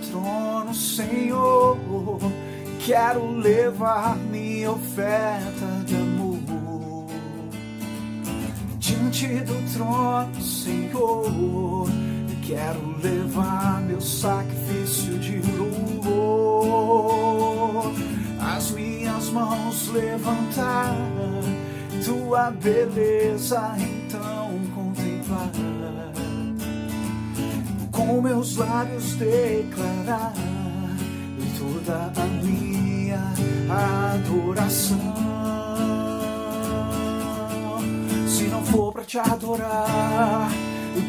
trono, Senhor, quero levar minha oferta de amor. Diante do trono, Senhor, quero levar meu sacrifício de louvor. As minhas mãos levantar, tua beleza então contemplar. Com meus lábios declarar toda a minha adoração. Se não for pra te adorar,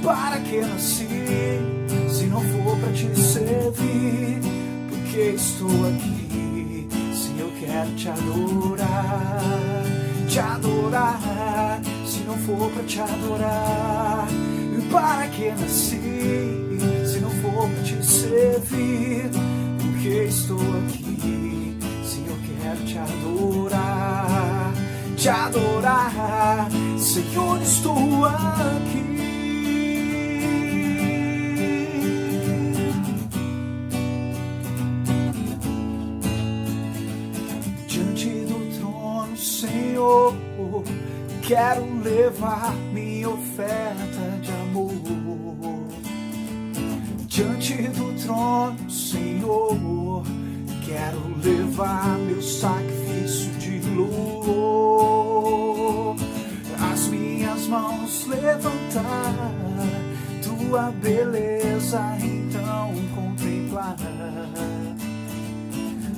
para que nasci? Se não for pra te servir, porque estou aqui? Se eu quero te adorar, se não for pra te adorar, para que nasci? Se não for pra te servir, porque estou aqui? Se eu quero te adorar, Senhor, estou aqui. Senhor, quero levar minha oferta de amor. Diante do trono, Senhor, quero levar meu sacrifício de louvor. As minhas mãos levantar, tua beleza então contemplar.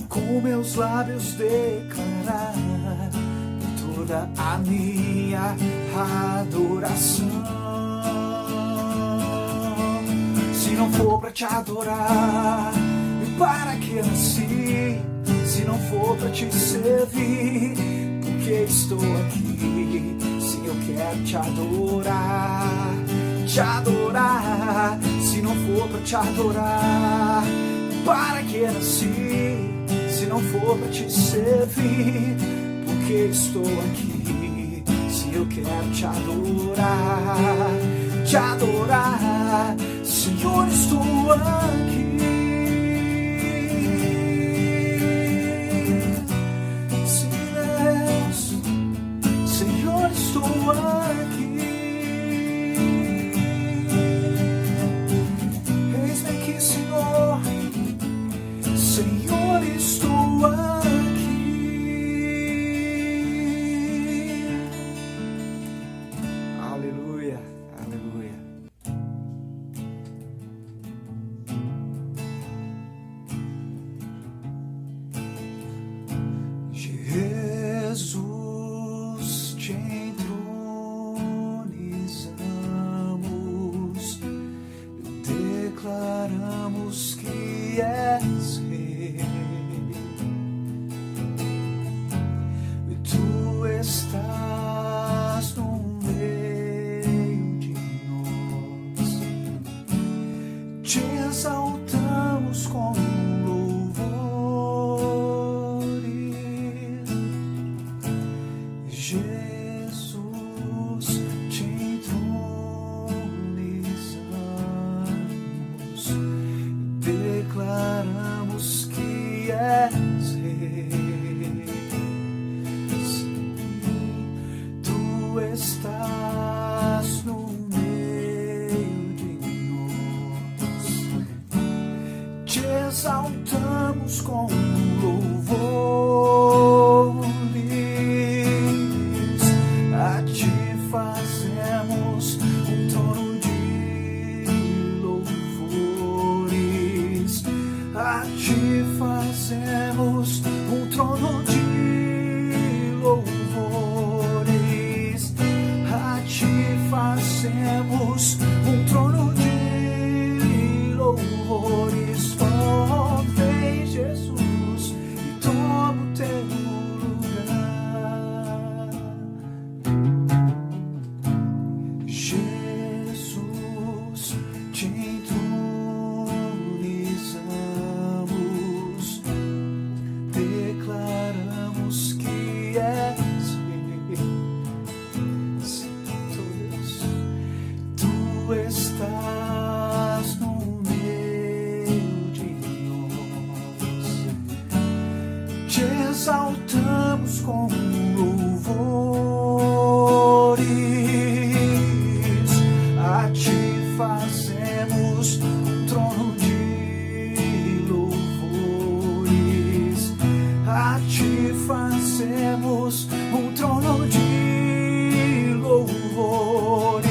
Com meus lábios declarar toda a minha adoração. Se não for pra te adorar, para que nasci? Se não for pra te servir, porque estou aqui? Se eu quero te adorar, se não for pra te adorar, para que nasci? Se não for pra te servir, porque estou aqui? Se eu quero te adorar, Senhor, estou aqui. Senhor, estou aqui. Eis-me aqui, Senhor, estou aqui. Aleluia, aleluia. Jesus, te entronizamos, declaramos que és Rei. Tu estás no meio de nós, te exaltamos com louvores. Jesus, te entronizamos, declaramos que és Rei. Tu estás no meio de nós, te exaltamos com louvores. A ti fazemos um trono de louvores. A ti fazemos um trono de louvores. A ti fazemos um trono de louvores. Oh, vem Jesus e toma o teu lugar. Jesus, te entronizamos, declaramos que és Rei. Tu exaltamos com louvores, a ti fazemos um trono de louvores, a ti fazemos um trono de louvores,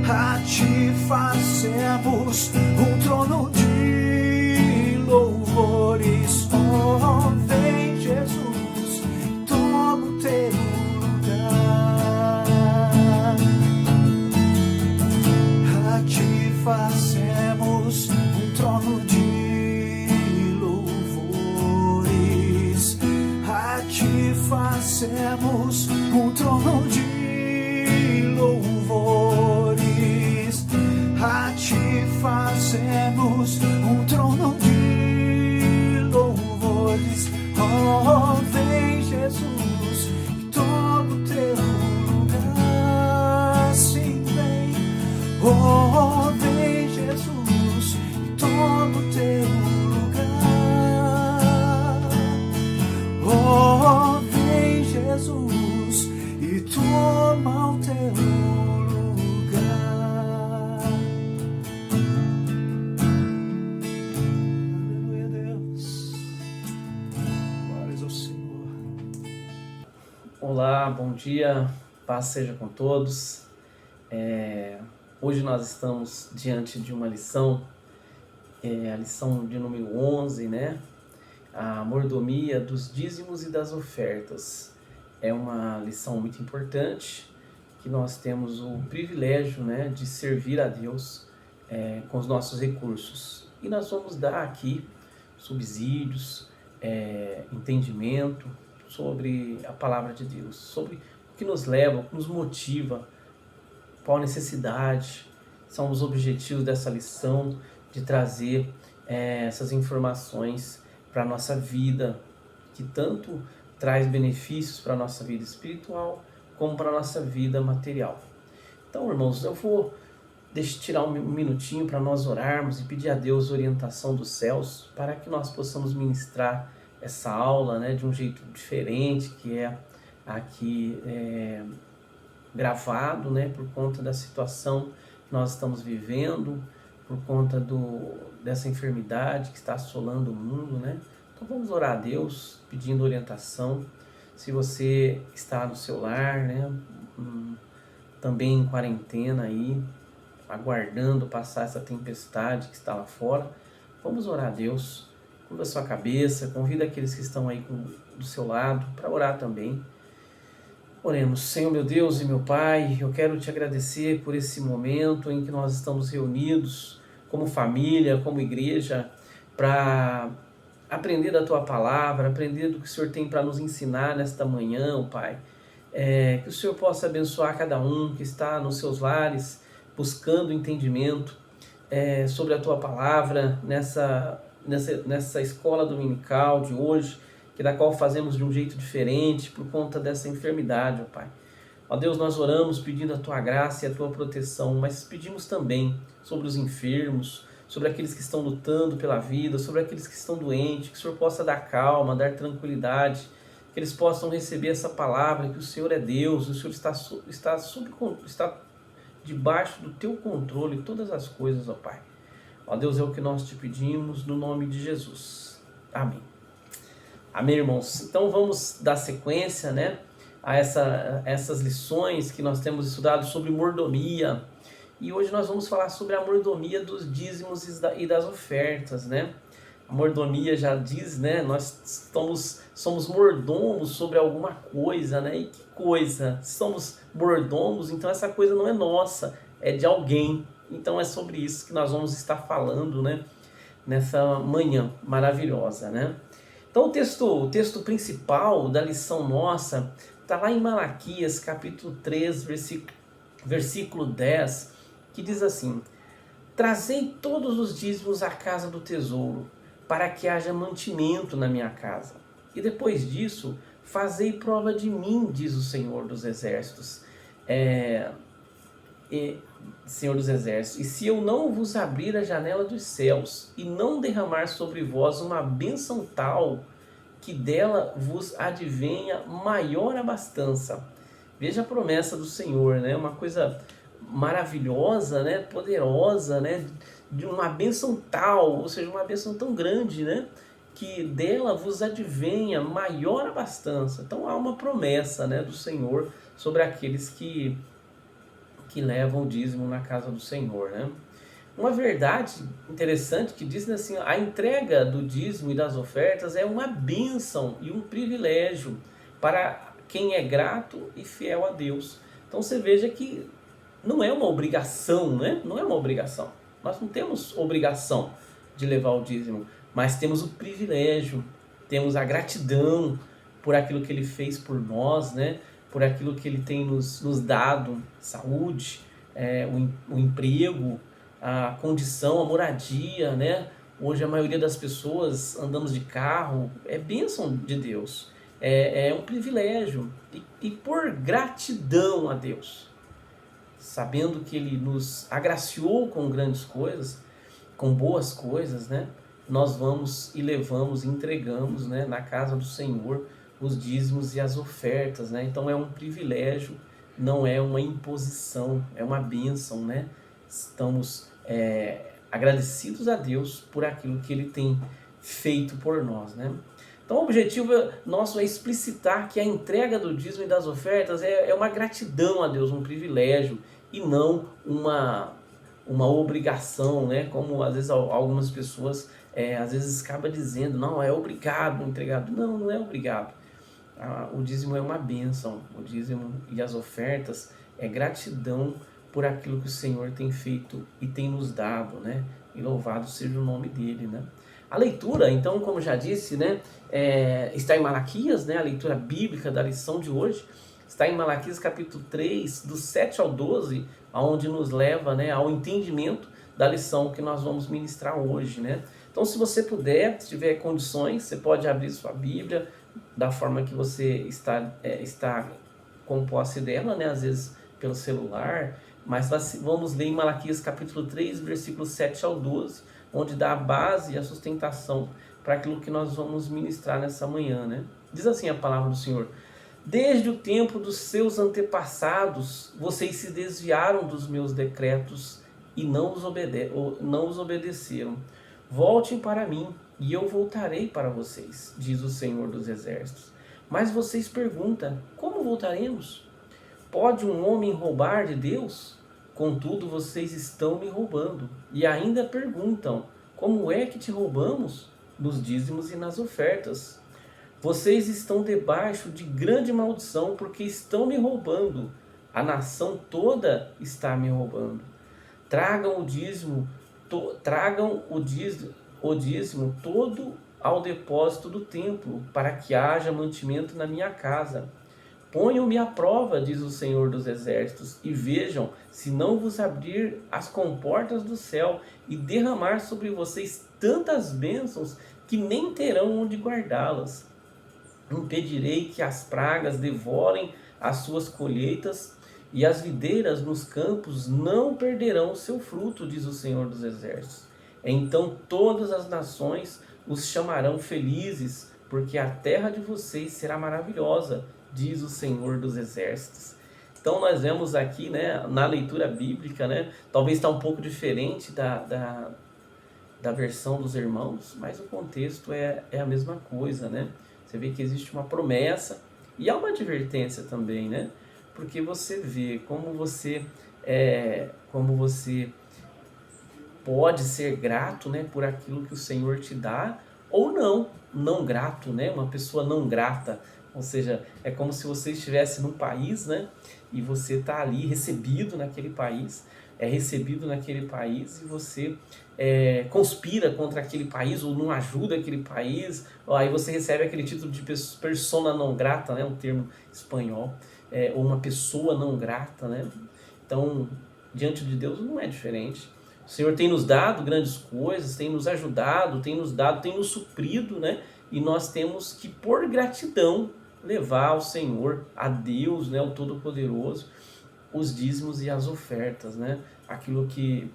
a ti fazemos um trono de louvores. Oh, vem Jesus, toma o teu lugar, a ti fazemos um trono de louvores, a ti fazemos um trono de louvores, a ti fazemos um trono de louvores. Oh, vem Jesus, e toma o teu lugar, sim, vem. Oh, vem Jesus, e toma o teu lugar. Oh, vem Jesus, e toma o teu lugar. Aleluia, Deus. Glórias ao Senhor. Olá, bom dia, paz seja com todos. Hoje nós estamos diante de uma lição, a lição de número 11, né? A mordomia dos dízimos e das ofertas. É uma lição muito importante, que nós temos o privilégio, né, de servir a Deus com os nossos recursos. E nós vamos dar aqui subsídios, entendimento sobre a palavra de Deus, sobre o que nos leva, o que nos motiva, qual a necessidade, são os objetivos dessa lição, de trazer essas informações para a nossa vida, que tanto traz benefícios para a nossa vida espiritual, como para a nossa vida material. Então, irmãos, eu vou tirar um minutinho para nós orarmos e pedir a Deus orientação dos céus, para que nós possamos ministrar essa aula, né, de um jeito diferente, que é aqui gravado, né, por conta da situação que nós estamos vivendo, por conta dessa enfermidade que está assolando o mundo, né? Então vamos orar a Deus, pedindo orientação. Se você está no seu lar, né, também em quarentena aí, aguardando passar essa tempestade que está lá fora, vamos orar a Deus. Curva a sua cabeça, convida aqueles que estão aí do seu lado para orar também. Oremos. Senhor meu Deus e meu Pai, eu quero te agradecer por esse momento em que nós estamos reunidos como família, como igreja, para aprender da Tua Palavra, aprender do que o Senhor tem para nos ensinar nesta manhã, Pai. Que o Senhor possa abençoar cada um que está nos seus lares, buscando entendimento sobre a Tua Palavra nessa escola dominical de hoje, da qual fazemos de um jeito diferente por conta dessa enfermidade, ó Pai. Ó Deus, nós oramos pedindo a Tua graça e a Tua proteção, mas pedimos também sobre os enfermos, sobre aqueles que estão lutando pela vida, sobre aqueles que estão doentes, que o Senhor possa dar calma, dar tranquilidade, que eles possam receber essa palavra, que o Senhor é Deus, o Senhor está debaixo do Teu controle todas as coisas, ó Pai. Ó Deus, é o que nós te pedimos, no nome de Jesus. Amém. Amém, irmãos? Então vamos dar sequência, né, a essas lições que nós temos estudado sobre mordomia. E hoje nós vamos falar sobre a mordomia dos dízimos e das ofertas, né? A mordomia já diz, né? Nós somos mordomos sobre alguma coisa, né? E que coisa? Somos mordomos, então essa coisa não é nossa, é de alguém. Então é sobre isso que nós vamos estar falando, né, nessa manhã maravilhosa, né? Então o texto principal da lição nossa está lá em Malaquias, capítulo 3, versículo 10, que diz assim: trazei todos os dízimos à casa do tesouro, para que haja mantimento na minha casa. E depois disso, fazei prova de mim, diz o Senhor dos Exércitos. Senhor dos Exércitos, e se eu não vos abrir a janela dos céus e não derramar sobre vós uma bênção tal que dela vos advenha maior abastança. Veja a promessa do Senhor, né? Uma coisa maravilhosa, né? Poderosa, né? De uma bênção tal, ou seja, uma bênção tão grande, né? Que dela vos advenha maior abastança. Então há uma promessa, né, do Senhor sobre aqueles que levam o dízimo na casa do Senhor, né? Uma verdade interessante que diz assim, a entrega do dízimo e das ofertas é uma bênção e um privilégio para quem é grato e fiel a Deus. Então você veja que não é uma obrigação, né? Não é uma obrigação. Nós não temos obrigação de levar o dízimo, mas temos o privilégio, temos a gratidão por aquilo que Ele fez por nós, né? Por aquilo que Ele tem nos dado, saúde, o emprego, a condição, a moradia, né? Hoje a maioria das pessoas andamos de carro, é bênção de Deus, é um privilégio, e por gratidão a Deus, sabendo que Ele nos agraciou com grandes coisas, com boas coisas, né? Nós vamos e levamos e entregamos, né, na casa do Senhor os dízimos e as ofertas, né? Então é um privilégio, não é uma imposição, é uma bênção, né? Estamos agradecidos a Deus por aquilo que Ele tem feito por nós, né? Então o objetivo nosso é explicitar que a entrega do dízimo e das ofertas é uma gratidão a Deus, um privilégio, e não uma obrigação, né? Como às vezes algumas pessoas às vezes acabam dizendo, não, é obrigado entregar. Não, não é obrigado. O dízimo é uma bênção, o dízimo e as ofertas é gratidão por aquilo que o Senhor tem feito e tem nos dado, né? E louvado seja o nome dele, né? A leitura, então, como já disse, né, está em Malaquias, né? A leitura bíblica da lição de hoje está em Malaquias capítulo 3, do 7 ao 12, onde nos leva, né, ao entendimento da lição que nós vamos ministrar hoje, né? Então, se você puder, se tiver condições, você pode abrir sua Bíblia da forma que você está com posse dela, né? Às vezes pelo celular, mas vamos ler em Malaquias capítulo 3, versículos 7 ao 12, onde dá a base e a sustentação para aquilo que nós vamos ministrar nessa manhã, né? Diz assim a palavra do Senhor: desde o tempo dos seus antepassados, vocês se desviaram dos meus decretos e não os obedeceram. Voltem para mim, e eu voltarei para vocês, diz o Senhor dos Exércitos. Mas vocês perguntam, como voltaremos? Pode um homem roubar de Deus? Contudo, vocês estão me roubando. E ainda perguntam, como é que te roubamos? Nos dízimos e nas ofertas. Vocês estão debaixo de grande maldição, porque estão me roubando. A nação toda está me roubando. Tragam o dízimo todo ao depósito do templo, para que haja mantimento na minha casa. Ponham-me à prova, diz o Senhor dos Exércitos, e vejam se não vos abrir as comportas do céu e derramar sobre vocês tantas bênçãos que nem terão onde guardá-las. Impedirei que as pragas devorem as suas colheitas, e as videiras nos campos não perderão o seu fruto, diz o Senhor dos Exércitos. Então todas as nações os chamarão felizes, porque a terra de vocês será maravilhosa, diz o Senhor dos Exércitos. Então nós vemos aqui, né, na leitura bíblica, né, talvez está um pouco diferente da versão dos irmãos, mas o contexto é a mesma coisa, né? Você vê que existe uma promessa e há uma advertência também, né? Porque você vê como você pode ser grato, né, por aquilo que o Senhor te dá, ou não grato, né? Uma pessoa não grata, ou seja, é como se você estivesse num país, né, e você está ali recebido naquele país, e você conspira contra aquele país ou não ajuda aquele país, aí você recebe aquele título de persona não grata, né, um termo espanhol, ou uma pessoa não grata, né? Então, diante de Deus não é diferente. O Senhor tem nos dado grandes coisas, tem nos ajudado, tem nos suprido, né? E nós temos que, por gratidão, levar ao Senhor, a Deus, né, o Todo-Poderoso, os dízimos e as ofertas, né? Aquilo que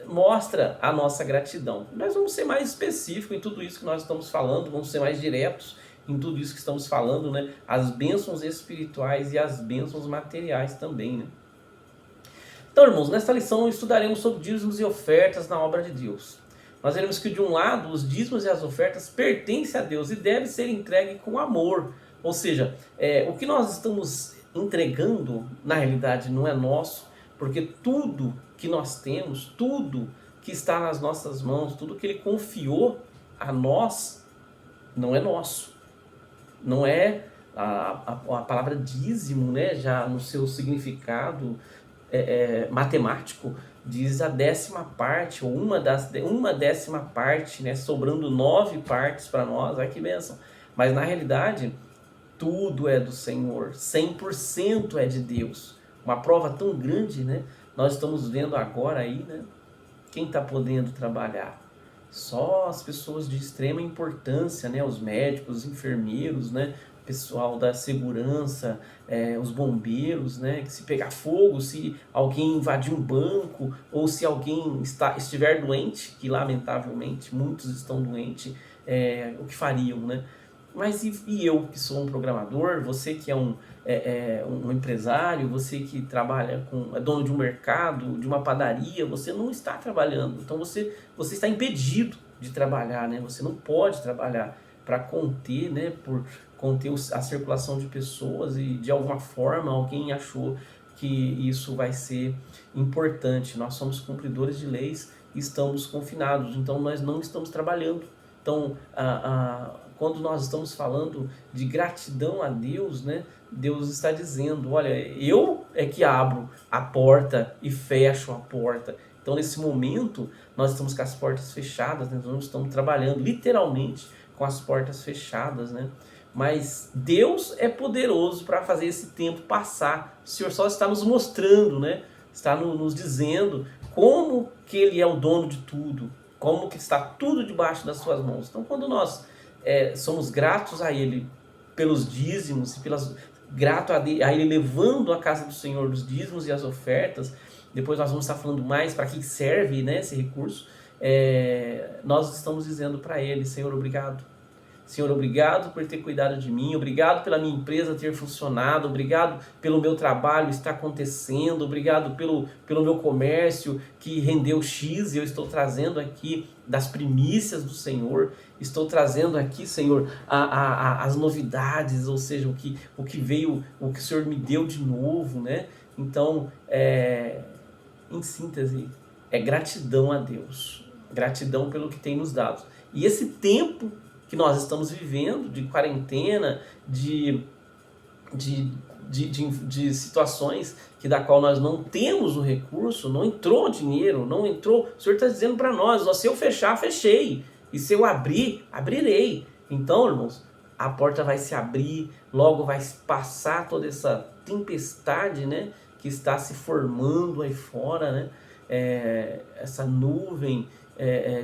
mostra a nossa gratidão. Nós vamos ser mais específicos em tudo isso que nós estamos falando, vamos ser mais diretos em tudo isso que estamos falando, né? As bênçãos espirituais e as bênçãos materiais também, né? Então, irmãos, nesta lição estudaremos sobre dízimos e ofertas na obra de Deus. Nós veremos que, de um lado, os dízimos e as ofertas pertencem a Deus e devem ser entregues com amor. Ou seja, o que nós estamos entregando, na realidade, não é nosso, porque tudo que nós temos, tudo que está nas nossas mãos, tudo que Ele confiou a nós, não é nosso. Não é a palavra dízimo, né, já no seu significado matemático, diz a 10ª parte, ou uma 10ª parte, né, sobrando 9 partes para nós. Ai, que bênção! Mas na realidade, tudo é do Senhor, 100% é de Deus. Uma prova tão grande, né? Nós estamos vendo agora aí, né? Quem está podendo trabalhar? Só as pessoas de extrema importância, né? Os médicos, os enfermeiros, né? O pessoal da segurança, os bombeiros, né? Que se pegar fogo, se alguém invadir um banco, ou se alguém estiver doente, que lamentavelmente muitos estão doentes, o que fariam, né? Mas e eu que sou um programador, você que é um empresário, você que trabalha é dono de um mercado, de uma padaria, você não está trabalhando. Então você está impedido de trabalhar, né? Você não pode trabalhar para conter, né? Por conter a circulação de pessoas, e de alguma forma alguém achou que isso vai ser importante. Nós somos cumpridores de leis e estamos confinados, então nós não estamos trabalhando. Então, quando nós estamos falando de gratidão a Deus, né, Deus está dizendo, olha, eu é que abro a porta e fecho a porta. Então, nesse momento, nós estamos com as portas fechadas, né, nós não estamos trabalhando literalmente com as portas fechadas, né? Mas Deus é poderoso para fazer esse tempo passar. O Senhor só está nos mostrando, né? Está nos dizendo como que Ele é o dono de tudo, como que está tudo debaixo das suas mãos. Então, quando nós somos gratos a Ele pelos dízimos, grato a Ele levando a casa do Senhor dos dízimos e as ofertas, depois nós vamos estar falando mais para que serve, né, esse recurso, nós estamos dizendo para Ele, Senhor, obrigado. Senhor, obrigado por ter cuidado de mim, obrigado pela minha empresa ter funcionado, obrigado pelo meu trabalho estar acontecendo, obrigado pelo meu comércio que rendeu X, e eu estou trazendo aqui das primícias do Senhor, estou trazendo aqui, Senhor, as novidades, ou seja, o que veio, o que o Senhor me deu de novo, né? Então, em síntese, gratidão a Deus, gratidão pelo que tem nos dado. E esse tempo que nós estamos vivendo, de quarentena, de situações da qual nós não temos o recurso, não entrou dinheiro, não entrou. O Senhor está dizendo para nós, se eu fechar, fechei. E se eu abrir, abrirei. Então, irmãos, a porta vai se abrir, logo vai passar toda essa tempestade, né, que está se formando aí fora, né? Essa nuvem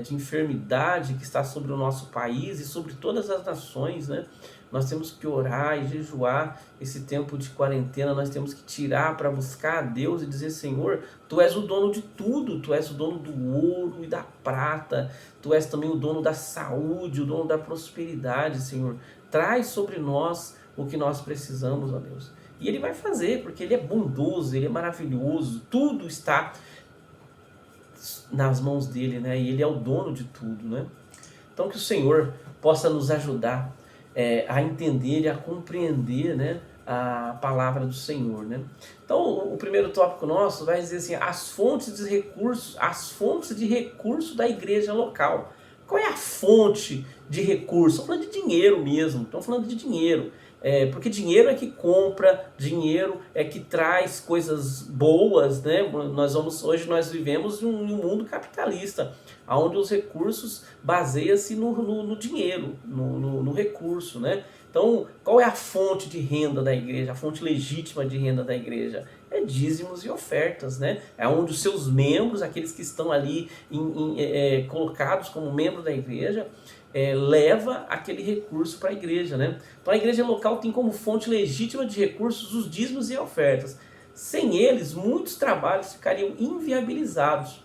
de enfermidade que está sobre o nosso país e sobre todas as nações, né? Nós temos que orar e jejuar esse tempo de quarentena, nós temos que tirar para buscar a Deus e dizer, Senhor, Tu és o dono de tudo, Tu és o dono do ouro e da prata, Tu és também o dono da saúde, o dono da prosperidade, Senhor. Traz sobre nós o que nós precisamos, ó Deus. E Ele vai fazer, porque Ele é bondoso, Ele é maravilhoso, tudo está nas mãos dele, né? E Ele é o dono de tudo, né? Então que o Senhor possa nos ajudar a entender e a compreender, né, a palavra do Senhor, né? Então o primeiro tópico nosso vai dizer assim, as fontes de recurso da igreja local. Qual é a fonte de recurso? Estamos falando de dinheiro mesmo, estamos falando de dinheiro. Porque dinheiro é que compra, dinheiro é que traz coisas boas, né? Hoje nós vivemos em um mundo capitalista, onde os recursos baseiam-se no dinheiro, no recurso, né? Então, qual é a fonte de renda da igreja, a fonte legítima de renda da igreja? É dízimos e ofertas, né? É onde os seus membros, aqueles que estão ali colocados como membro da igreja, leva aquele recurso para a igreja, né? Então a igreja local tem como fonte legítima de recursos os dízimos e ofertas. Sem eles, muitos trabalhos ficariam inviabilizados.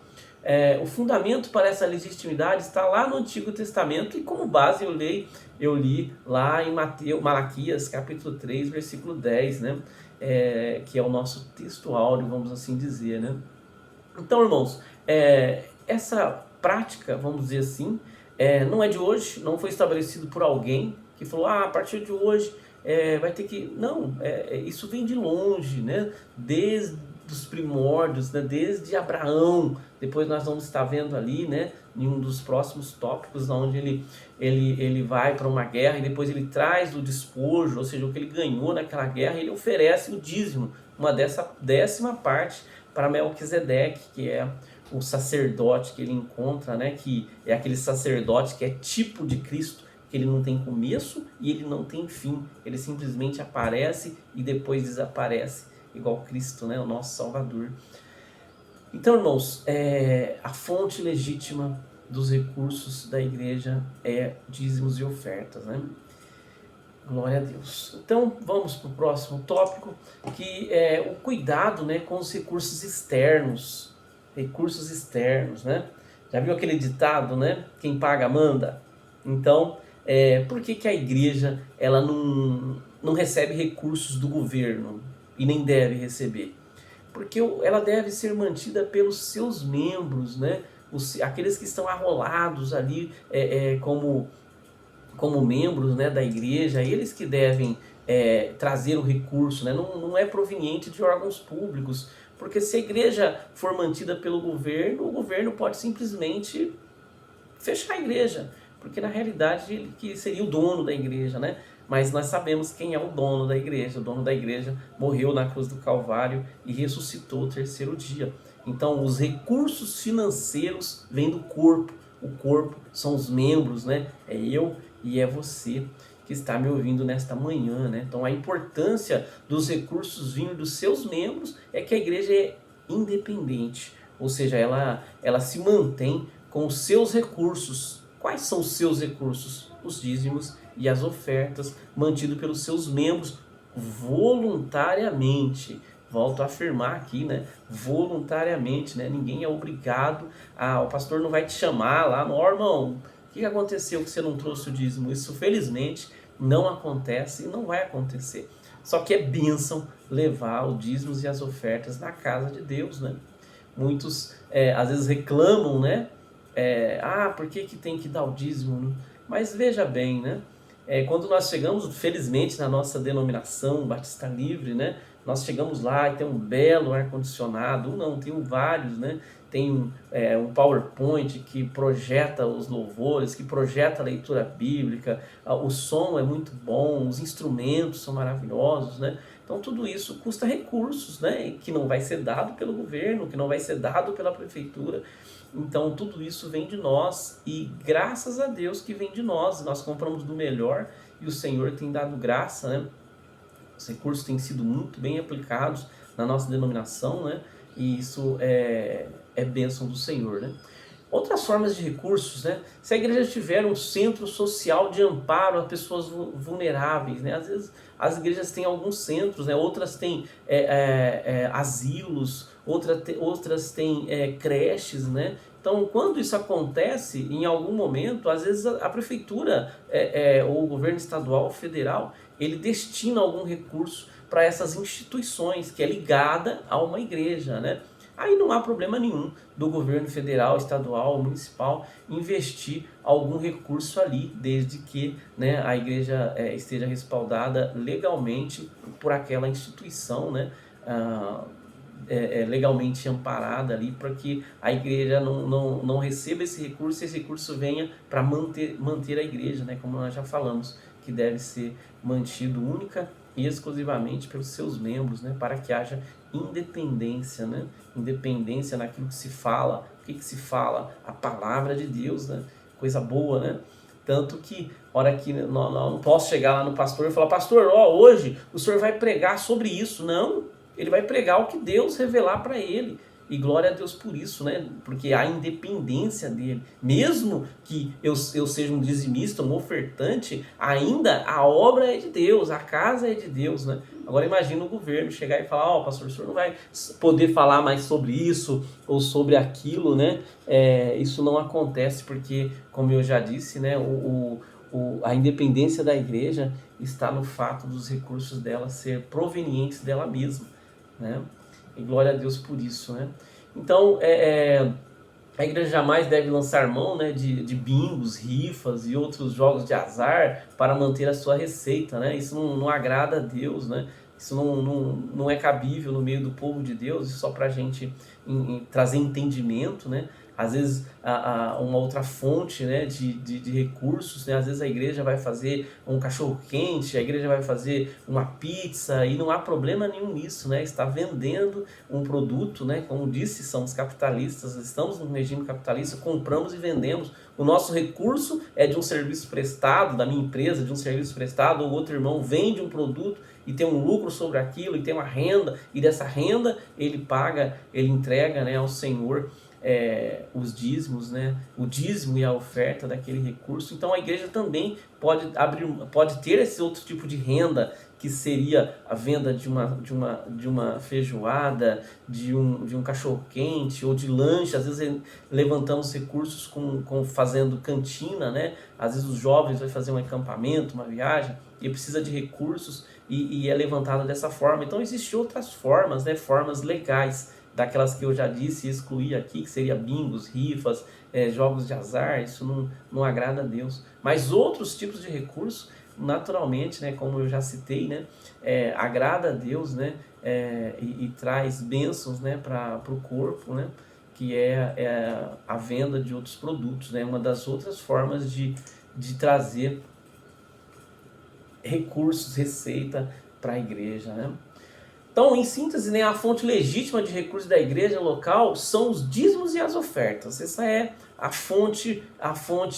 o fundamento para essa legitimidade está lá no Antigo Testamento, e como base eu li lá em Malaquias capítulo 3, versículo 10, né? Que é o nosso texto áureo, vamos assim dizer, né? Então, irmãos, essa prática, vamos dizer assim, não é de hoje, não foi estabelecido por alguém que falou, a partir de hoje vai ter que... Não, isso vem de longe, né? Desde os primórdios, né? Desde Abraão. Depois nós vamos estar vendo ali, né? Em um dos próximos tópicos, onde ele vai para uma guerra e depois ele traz o despojo, ou seja, o que ele ganhou naquela guerra, ele oferece o dízimo, uma décima parte para Melquisedeque, que é o sacerdote que ele encontra, né? Que é aquele sacerdote que é tipo de Cristo, que ele não tem começo e ele não tem fim, ele simplesmente aparece e depois desaparece, igual Cristo, né? O nosso Salvador. Então, irmãos, a fonte legítima dos recursos da igreja é dízimos e ofertas, né? Glória a Deus. Então, vamos para o próximo tópico, que é o cuidado, né, com os recursos externos. Recursos externos, né? Já viu aquele ditado, né? Quem paga, manda? Então, por que a igreja ela não recebe recursos do governo e nem deve receber? Porque ela deve ser mantida pelos seus membros, né? Aqueles que estão arrolados ali como membros, né, da igreja, eles que devem trazer o recurso, né? Não é proveniente de órgãos públicos, porque se a igreja for mantida pelo governo, o governo pode simplesmente fechar a igreja, porque na realidade ele que seria o dono da igreja, né? Mas nós sabemos quem é o dono da igreja. O dono da igreja morreu na cruz do Calvário e ressuscitou o terceiro dia. Então os recursos financeiros vêm do corpo. O corpo são os membros, né? É eu e é você que está me ouvindo nesta manhã, né? Então a importância dos recursos vindo dos seus membros é que a igreja é independente, ou seja, ela se mantém com os seus recursos. Quais são os seus recursos? Os dízimos e as ofertas, mantido pelos seus membros voluntariamente. Volto a afirmar aqui, né? Voluntariamente, né? Ninguém é obrigado. O pastor não vai te chamar lá, irmão, o que aconteceu que você não trouxe o dízimo? Isso, felizmente, não acontece e não vai acontecer. Só que é bênção levar os dízimos e as ofertas na casa de Deus, né? Muitos, às vezes, reclamam, né? Por que tem que dar o dízimo? Né? Mas veja bem, né? Quando nós chegamos, felizmente, na nossa denominação Batista Livre, né? Nós chegamos lá e tem um belo ar-condicionado, tem vários, né? Tem um PowerPoint que projeta os louvores, que projeta a leitura bíblica, o som é muito bom, os instrumentos são maravilhosos, né? Então tudo isso custa recursos, né? Que não vai ser dado pelo governo, que não vai ser dado pela prefeitura. Então tudo isso vem de nós e graças a Deus que vem de nós. Nós compramos do melhor e o Senhor tem dado graça, né? Os recursos têm sido muito bem aplicados na nossa denominação, né? E isso é bênção do Senhor, né? Outras formas de recursos, né? Se a igreja tiver um centro social de amparo a pessoas vulneráveis, né? Às vezes as igrejas têm alguns centros, né? Outras têm asilos, outras têm creches, né? Então, quando isso acontece, em algum momento, às vezes a prefeitura ou o governo estadual, federal, ele destina algum recurso para essas instituições que é ligada a uma igreja, né? Aí não há problema nenhum do governo federal, estadual, municipal investir algum recurso ali, desde que, né, a igreja esteja respaldada legalmente por aquela instituição, né, legalmente amparada ali, para que a igreja não receba esse recurso venha para manter a igreja, né, como nós já falamos, que deve ser mantido única e exclusivamente pelos seus membros, né, para que haja independência, né? Independência naquilo que se fala. O que se fala? A palavra de Deus, né? Coisa boa, né? Tanto que, hora que não posso chegar lá no pastor e falar, pastor, hoje o senhor vai pregar sobre isso. Não, ele vai pregar o que Deus revelar para ele. E glória a Deus por isso, né? Porque a independência dele, mesmo que eu seja um dizimista, um ofertante, ainda a obra é de Deus, a casa é de Deus, né? Agora imagina o governo chegar e falar, pastor, o senhor não vai poder falar mais sobre isso ou sobre aquilo, né? Isso não acontece porque, como eu já disse, né? A independência da igreja está no fato dos recursos dela ser provenientes dela mesma, né? E glória a Deus por isso, né? Então, a igreja jamais deve lançar mão, né, de bingos, rifas e outros jogos de azar para manter a sua receita, né? Isso não agrada a Deus, né? Isso não é cabível no meio do povo de Deus, só para a gente trazer entendimento, né? Às vezes uma outra fonte, né, de recursos, né? Às vezes a igreja vai fazer um cachorro-quente, a igreja vai fazer uma pizza e não há problema nenhum nisso, né? Está vendendo um produto, né? Como disse, somos capitalistas, estamos num regime capitalista, compramos e vendemos. O nosso recurso é de um serviço prestado, da minha empresa, de um serviço prestado, ou outro irmão vende um produto e tem um lucro sobre aquilo, e tem uma renda, e dessa renda ele paga, ele entrega, né, ao Senhor os dízimos, né, o dízimo e a oferta daquele recurso. Então a igreja também pode ter esse outro tipo de renda, que seria a venda de uma feijoada, de um cachorro-quente ou de lanche. Às vezes levantamos recursos fazendo cantina, né? Às vezes os jovens vão fazer um acampamento, uma viagem, e precisa de recursos e é levantado dessa forma. Então existem outras formas, né? Formas legais, daquelas que eu já disse e excluí aqui, que seria bingos, rifas, jogos de azar. Isso não agrada a Deus. Mas outros tipos de recursos, naturalmente, né, como eu já citei, né, agrada a Deus, né, e traz bênçãos, né, para o corpo, né, que é a venda de outros produtos, né, uma das outras formas de trazer recursos, receita para a igreja, né. Então, em síntese, né, a fonte legítima de recursos da igreja local são os dízimos e as ofertas. Essa é a fonte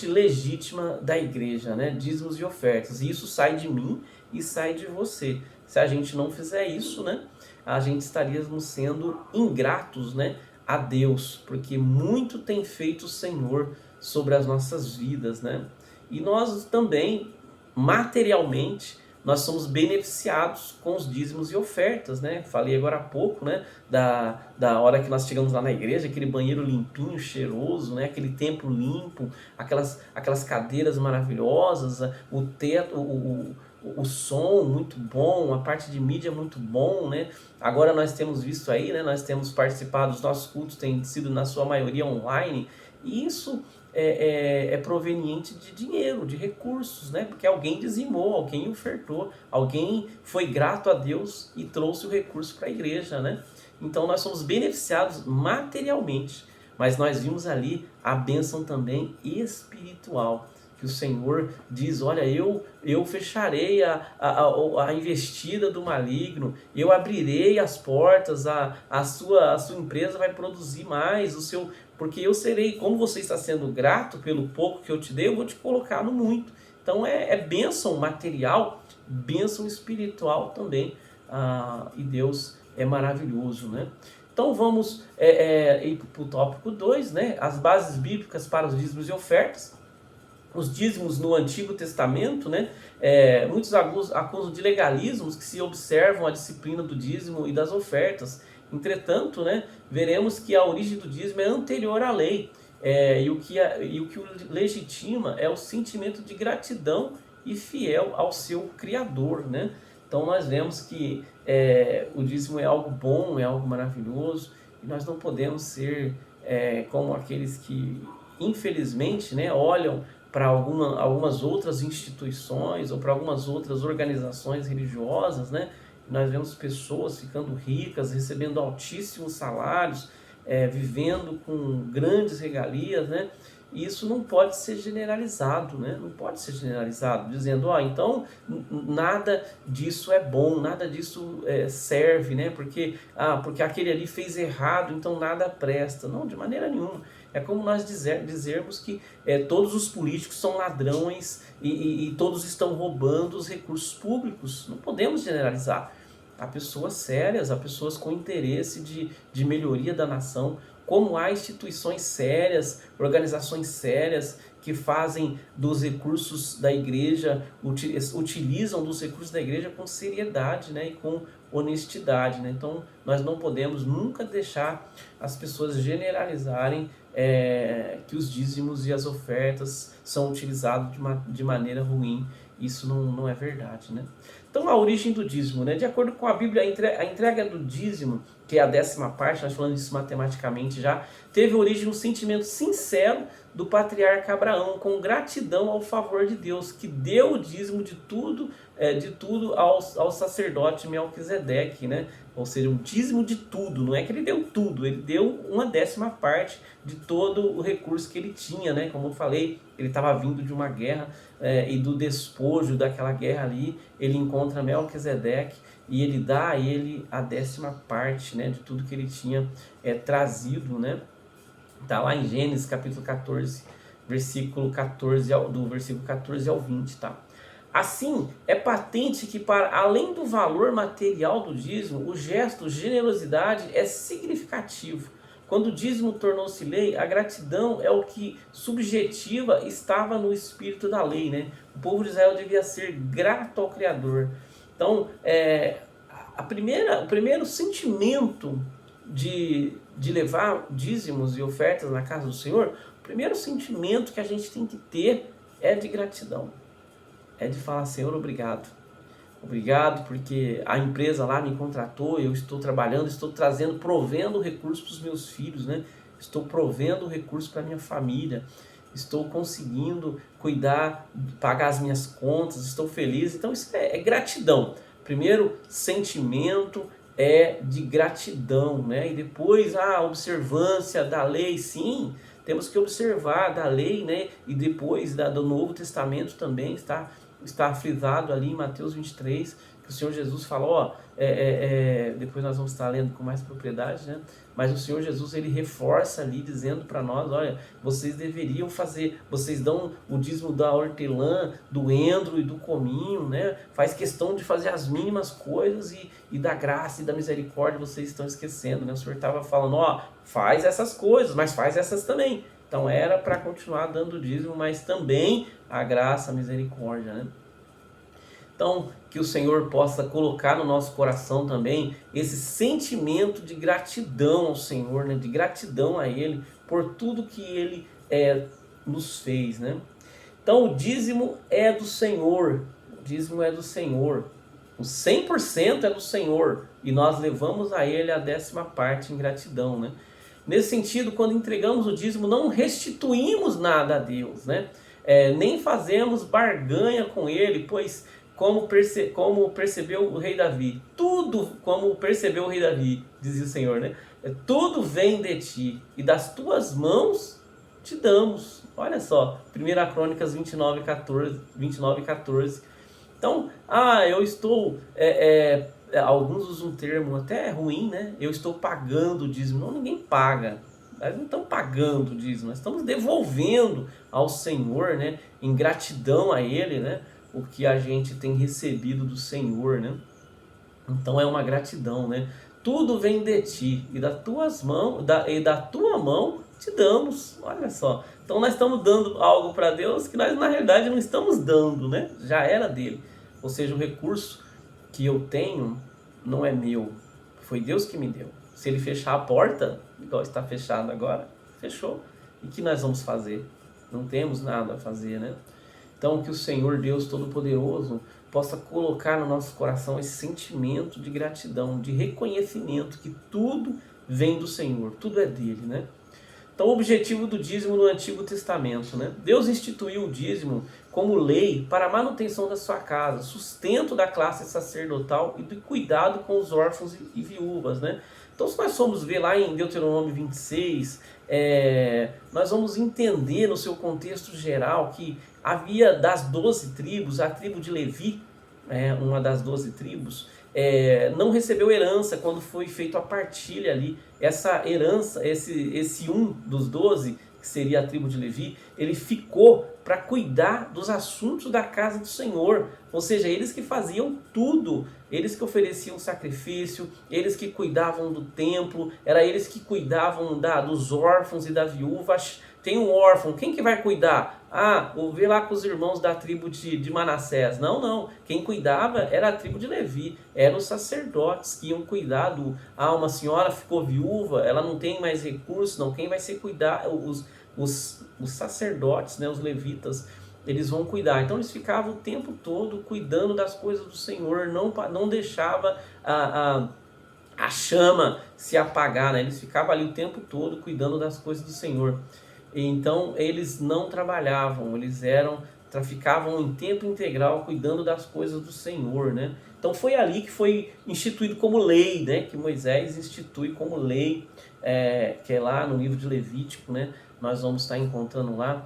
legítima da igreja, né? Dízimos e ofertas. E isso sai de mim e sai de você. Se a gente não fizer isso, né, a gente estaríamos sendo ingratos, né, a Deus, porque muito tem feito o Senhor sobre as nossas vidas, né? E nós também, materialmente, nós somos beneficiados com os dízimos e ofertas, né? Falei agora há pouco, né, da hora que nós chegamos lá na igreja, aquele banheiro limpinho, cheiroso, né, aquele templo limpo, aquelas cadeiras maravilhosas, o teto, o som muito bom, a parte de mídia muito bom, né? Agora nós temos visto aí, né, nós temos participado, os nossos cultos têm sido na sua maioria online, e isso é proveniente de dinheiro, de recursos, né? Porque alguém dizimou, alguém ofertou, alguém foi grato a Deus e trouxe o recurso para a igreja, né? Então nós somos beneficiados materialmente, mas nós vimos ali a bênção também espiritual, que o Senhor diz, olha, eu fecharei a investida do maligno, eu abrirei as portas, a sua empresa vai produzir mais, porque eu serei, como você está sendo grato pelo pouco que eu te dei, eu vou te colocar no muito. Então é bênção material, bênção espiritual também, e Deus é maravilhoso, né? Então vamos ir para o tópico 2, né? As bases bíblicas para os dízimos e ofertas. Os dízimos no Antigo Testamento, né? Muitos acusam de legalismos que se observam a disciplina do dízimo e das ofertas. Entretanto, né, veremos que a origem do dízimo é anterior à lei, e o que o legitima é o sentimento de gratidão e fiel ao seu Criador, né? Então nós vemos que o dízimo é algo bom, é algo maravilhoso, e nós não podemos ser como aqueles que, infelizmente, né, olham para algumas outras instituições ou para algumas outras organizações religiosas, né? Nós vemos pessoas ficando ricas, recebendo altíssimos salários, vivendo com grandes regalias, né? E isso não pode ser generalizado, né? Não pode ser generalizado, dizendo, então nada disso é bom, nada disso serve, né? Porque aquele ali fez errado, então nada presta. Não, de maneira nenhuma. É como nós dizermos que todos os políticos são ladrões e todos estão roubando os recursos públicos. Não podemos generalizar. Há pessoas sérias, há pessoas com interesse de melhoria da nação, como há instituições sérias, organizações sérias que fazem dos recursos da igreja, utilizam dos recursos da igreja com seriedade, né, e com honestidade, né? Então nós não podemos nunca deixar as pessoas generalizarem que os dízimos e as ofertas são utilizados de maneira ruim. Isso não é verdade, né? Então a origem do dízimo, né? De acordo com a Bíblia, a entrega do dízimo, que é a 10ª parte, nós falamos isso matematicamente já, teve origem no sentimento sincero do patriarca Abraão, com gratidão ao favor de Deus, que deu o dízimo de tudo ao sacerdote Melquisedeque, né? Ou seja, o dízimo de tudo, não é que ele deu tudo, ele deu uma 10ª parte de todo o recurso que ele tinha, né? Como eu falei, ele estava vindo de uma guerra e do despojo daquela guerra ali, ele encontra Melquisedeque e ele dá a ele a 10ª parte, né, de tudo que ele tinha trazido, né? Está lá em Gênesis capítulo 14, versículo 14 do versículo 14 ao 20, tá? Assim, é patente que, para além do valor material do dízimo, o gesto generosidade é significativo. Quando o dízimo tornou-se lei, a gratidão é o que subjetiva estava no espírito da lei, né? O povo de Israel devia ser grato ao Criador. Então, o primeiro sentimento de levar dízimos e ofertas na casa do Senhor, o primeiro sentimento que a gente tem que ter é de gratidão. É de falar, Senhor, obrigado. Obrigado porque a empresa lá me contratou, eu estou trabalhando, estou provendo recursos para os meus filhos, né? Estou provendo recursos para a minha família, estou conseguindo cuidar, pagar as minhas contas, estou feliz. Então isso é gratidão. Primeiro sentimento é de gratidão, né? E depois a observância da lei, sim, temos que observar da lei, né? E depois do Novo Testamento também está frisado ali em Mateus 23, que o Senhor Jesus falou, depois nós vamos estar lendo com mais propriedade, né? Mas o Senhor Jesus, ele reforça ali, dizendo para nós, olha, vocês deveriam fazer, vocês dão o dízimo da hortelã, do endro e do cominho, né? Faz questão de fazer as mínimas coisas e da graça e da misericórdia vocês estão esquecendo, né? O Senhor estava falando, faz essas coisas, mas faz essas também. Então era para continuar dando o dízimo, mas também a graça, a misericórdia, né? Então, que o Senhor possa colocar no nosso coração também esse sentimento de gratidão ao Senhor, né? De gratidão a Ele por tudo que Ele nos fez, né? Então, o dízimo é do Senhor, o dízimo é do Senhor, o 100% é do Senhor e nós levamos a Ele a 10ª parte em gratidão, né? Nesse sentido, quando entregamos o dízimo, não restituímos nada a Deus, né? Nem fazemos barganha com Ele, pois como percebeu o rei Davi, dizia o Senhor, né? Tudo vem de ti e das tuas mãos te damos. Olha só, 1 Crônicas 29, 14. Então, eu estou, alguns usam um termo até ruim, né? Eu estou pagando o dízimo. Não, ninguém paga. Nós não estamos pagando o dízimo, nós estamos devolvendo ao Senhor, né? Em gratidão a Ele, né? O que a gente tem recebido do Senhor, né? Então é uma gratidão, né? Tudo vem de ti e das tuas mãos, da tua mão te damos. Olha só. Então nós estamos dando algo para Deus que nós na realidade não estamos dando, né? Já era dele. Ou seja, o recurso que eu tenho não é meu. Foi Deus que me deu. Se ele fechar a porta, igual está fechado agora, fechou. E o que nós vamos fazer? Não temos nada a fazer, né? Então, que o Senhor Deus Todo-Poderoso possa colocar no nosso coração esse sentimento de gratidão, de reconhecimento que tudo vem do Senhor, tudo é dele, né? Então, o objetivo do dízimo no Antigo Testamento, né? Deus instituiu o dízimo como lei para a manutenção da sua casa, sustento da classe sacerdotal e do cuidado com os órfãos e viúvas, né? Então, se nós formos ver lá em Deuteronômio 26, nós vamos entender no seu contexto geral que havia das 12 tribos, a tribo de Levi, uma das 12 tribos, não recebeu herança quando foi feita a partilha ali. Essa herança, esse um dos 12, que seria a tribo de Levi, ele ficou para cuidar dos assuntos da casa do Senhor. Ou seja, eles que faziam tudo, eles que ofereciam sacrifício, eles que cuidavam do templo, era eles que cuidavam dos órfãos e da viúva. Tem um órfão, quem que vai cuidar? Vou ver lá com os irmãos da tribo de Manassés. Não. Quem cuidava era a tribo de Levi. Eram os sacerdotes que iam cuidar uma senhora ficou viúva, ela não tem mais recursos, não. Quem vai ser cuidar? Os sacerdotes, né, os levitas, eles vão cuidar. Então eles ficavam o tempo todo cuidando das coisas do Senhor, não deixava a chama se apagar, né? Eles ficavam ali o tempo todo cuidando das coisas do Senhor. Então eles não trabalhavam, ficavam em tempo integral cuidando das coisas do Senhor, né? Então foi ali que foi instituído como lei, né? Que Moisés institui como lei, que é lá no livro de Levítico, né? Nós vamos estar encontrando lá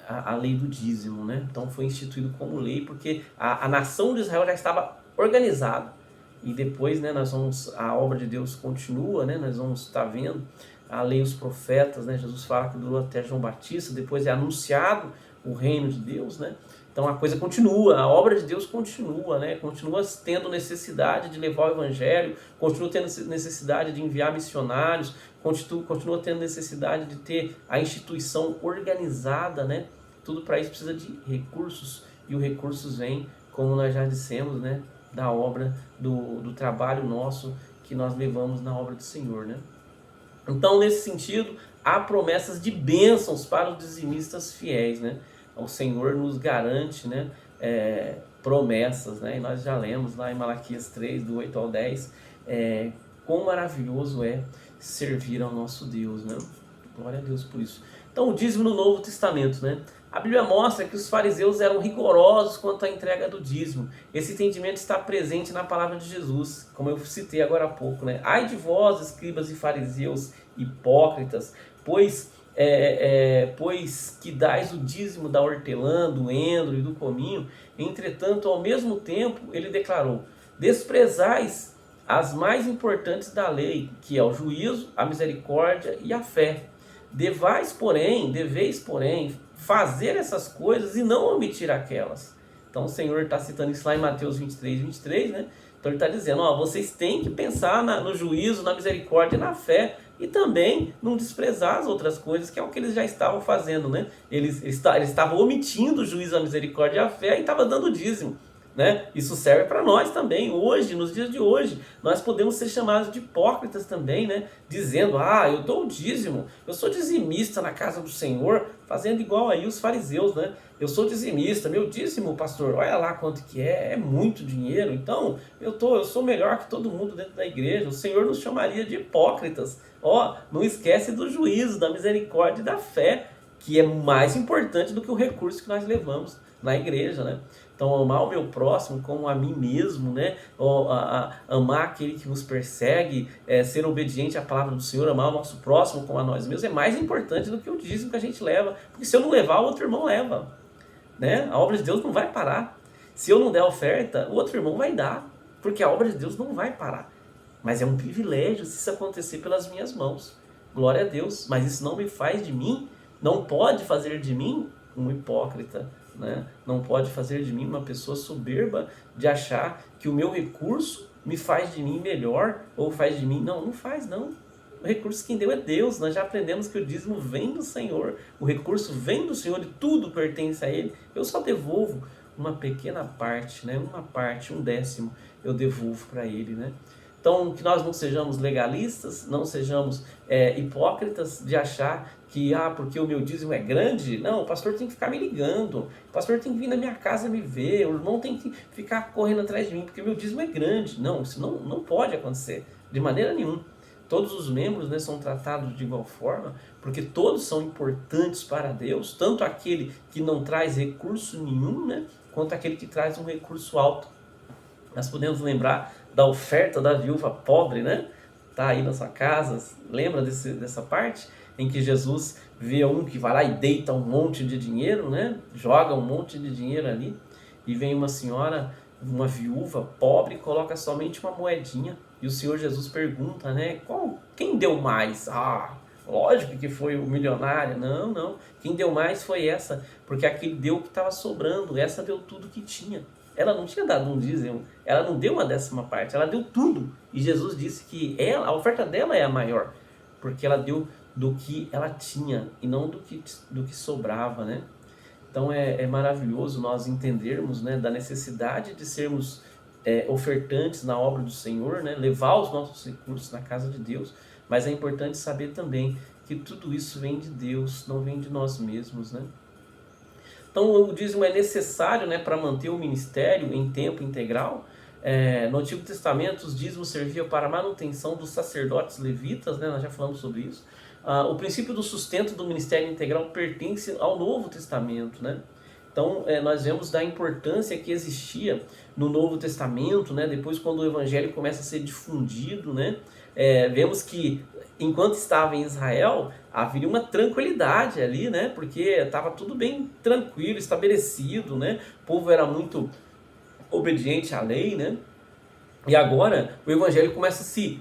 a lei do dízimo, né? Então foi instituído como lei porque a nação de Israel já estava organizada. E depois, né, a obra de Deus continua, né? Nós vamos estar vendo a lei dos profetas, né? Jesus fala que durou até João Batista, depois é anunciado o reino de Deus, né? Então a coisa continua, a obra de Deus continua, né? Continua tendo necessidade de levar o evangelho, continua tendo necessidade de enviar missionários, continua tendo necessidade de ter a instituição organizada, né? Tudo para isso precisa de recursos, e os recursos vêm, como nós já dissemos, né? Da obra, do trabalho nosso que nós levamos na obra do Senhor, né? Então, nesse sentido, há promessas de bênçãos para os dizimistas fiéis, né? O Senhor nos garante, né, promessas, né? E nós já lemos lá em Malaquias 3, do 8 ao 10, quão maravilhoso é servir ao nosso Deus, né? Glória a Deus por isso. Então, o dízimo no Novo Testamento, né? A Bíblia mostra que os fariseus eram rigorosos quanto à entrega do dízimo. Esse entendimento está presente na palavra de Jesus, como eu citei agora há pouco, né? Ai de vós, escribas e fariseus hipócritas, pois que dais o dízimo da hortelã, do endro e do cominho. Entretanto, ao mesmo tempo, ele declarou: desprezais as mais importantes da lei, que é o juízo, a misericórdia e a fé. Deveis, porém, fazer essas coisas e não omitir aquelas. Então o Senhor está citando isso lá em Mateus 23, né? Então ele está dizendo, vocês têm que pensar no juízo, na misericórdia e na fé, e também não desprezar as outras coisas, que é o que eles já estavam fazendo, né? Eles estavam omitindo o juízo, a misericórdia e a fé, e estavam dando dízimo, né? Isso serve para nós também, hoje, nos dias de hoje. Nós podemos ser chamados de hipócritas também, né? Dizendo, eu dou o dízimo, eu sou dizimista na casa do Senhor, fazendo igual aí os fariseus, né? Eu sou dizimista, meu dízimo, pastor, olha lá quanto que é muito dinheiro, então eu sou melhor que todo mundo dentro da igreja. O Senhor nos chamaria de hipócritas. Não esquece do juízo, da misericórdia e da fé, que é mais importante do que o recurso que nós levamos na igreja, né? Então, amar o meu próximo como a mim mesmo, né? Amar aquele que nos persegue, ser obediente à palavra do Senhor, amar o nosso próximo como a nós mesmos, é mais importante do que o dízimo que a gente leva. Porque se eu não levar, o outro irmão leva, né? A obra de Deus não vai parar. Se eu não der oferta, o outro irmão vai dar, porque a obra de Deus não vai parar. Mas é um privilégio se isso acontecer pelas minhas mãos. Glória a Deus. Mas isso não me faz de mim, não pode fazer de mim um hipócrita, né? Não pode fazer de mim uma pessoa soberba de achar que o meu recurso me faz de mim melhor ou faz de mim... Não faz não. O recurso quem deu é Deus. Nós já aprendemos que o dízimo vem do Senhor. O recurso vem do Senhor e tudo pertence a Ele. Eu só devolvo uma pequena parte, né? Uma parte, 1/10 eu devolvo para Ele, né? Então, que nós não sejamos legalistas, não sejamos hipócritas de achar que, porque o meu dízimo é grande, não, o pastor tem que ficar me ligando, o pastor tem que vir na minha casa me ver, o irmão tem que ficar correndo atrás de mim, porque o meu dízimo é grande. Não, isso não pode acontecer, de maneira nenhuma. Todos os membros, né, são tratados de igual forma, porque todos são importantes para Deus, tanto aquele que não traz recurso nenhum, né, quanto aquele que traz um recurso alto. Nós podemos lembrar da oferta da viúva pobre, né? Tá aí na sua casa, lembra dessa parte? Em que Jesus vê um que vai lá e deita um monte de dinheiro, né? Joga um monte de dinheiro ali, e vem uma senhora, uma viúva pobre, e coloca somente uma moedinha, e o Senhor Jesus pergunta, né? Quem deu mais? Lógico que foi o milionário. Não, não. Quem deu mais foi essa, porque aquele deu o que estava sobrando. Essa deu tudo que tinha. Ela não tinha dado um dízimo, ela não deu uma 10ª parte, ela deu tudo. E Jesus disse que a oferta dela é a maior, porque ela deu do que ela tinha e não do que sobrava, né? Então é maravilhoso nós entendermos, né, da necessidade de sermos ofertantes na obra do Senhor, né, levar os nossos recursos na casa de Deus, mas é importante saber também que tudo isso vem de Deus, não vem de nós mesmos, né? Então o dízimo é necessário, né, para manter o ministério em tempo integral. No Antigo Testamento os dízimos serviam para a manutenção dos sacerdotes levitas, né, nós já falamos sobre isso. O princípio do sustento do ministério integral pertence ao Novo Testamento, né? Então nós vemos da importância que existia no Novo Testamento, né? Depois quando o Evangelho começa a ser difundido, né? Vemos que enquanto estava em Israel, havia uma tranquilidade ali, né? Porque estava tudo bem tranquilo, estabelecido, né? O povo era muito obediente à lei, né? E agora o Evangelho começa a se